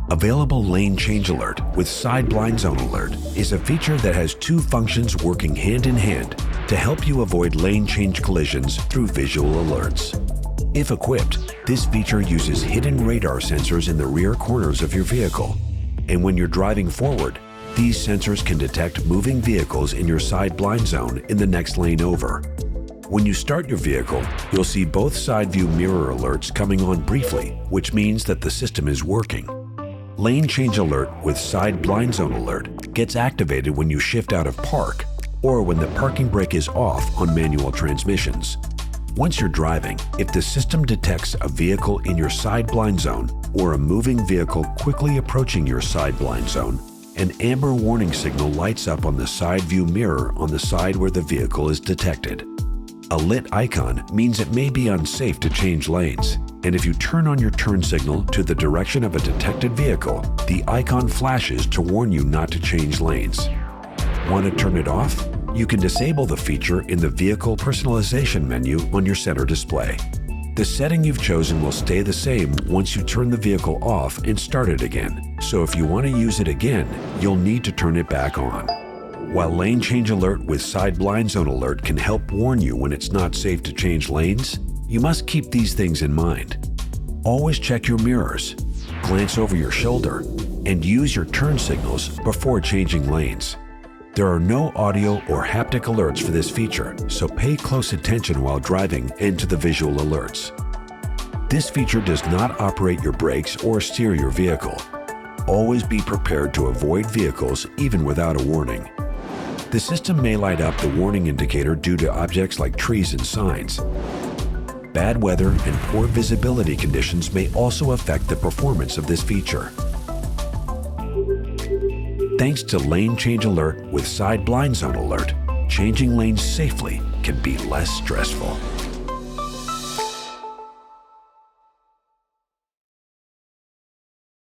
Available Lane Change Alert with Side Blind Zone Alert is a feature that has two functions working hand in hand to help you avoid lane change collisions through visual alerts. If equipped, this feature uses hidden radar sensors in the rear corners of your vehicle. And when you're driving forward, these sensors can detect moving vehicles in your side blind zone in the next lane over. When you start your vehicle, you'll see both side view mirror alerts coming on briefly, which means that the system is working. Lane Change Alert with Side Blind Zone Alert gets activated when you shift out of park or when the parking brake is off on manual transmissions. Once you're driving, if the system detects a vehicle in your side blind zone or a moving vehicle quickly approaching your side blind zone, an amber warning signal lights up on the side view mirror on the side where the vehicle is detected. A lit icon means it may be unsafe to change lanes, and if you turn on your turn signal to the direction of a detected vehicle, the icon flashes to warn you not to change lanes. Want to turn it off? You can disable the feature in the Vehicle Personalization menu on your center display. The setting you've chosen will stay the same once you turn the vehicle off and start it again, so if you want to use it again, you'll need to turn it back on. While Lane Change Alert with Side Blind Zone Alert can help warn you when it's not safe to change lanes, you must keep these things in mind. Always check your mirrors, glance over your shoulder, and use your turn signals before changing lanes. There are no audio or haptic alerts for this feature, so pay close attention while driving and to the visual alerts. This feature does not operate your brakes or steer your vehicle. Always be prepared to avoid vehicles even without a warning. The system may light up the warning indicator due to objects like trees and signs. Bad weather and poor visibility conditions may also affect the performance of this feature. Thanks to Lane Change Alert with Side Blind Zone Alert, changing lanes safely can be less stressful.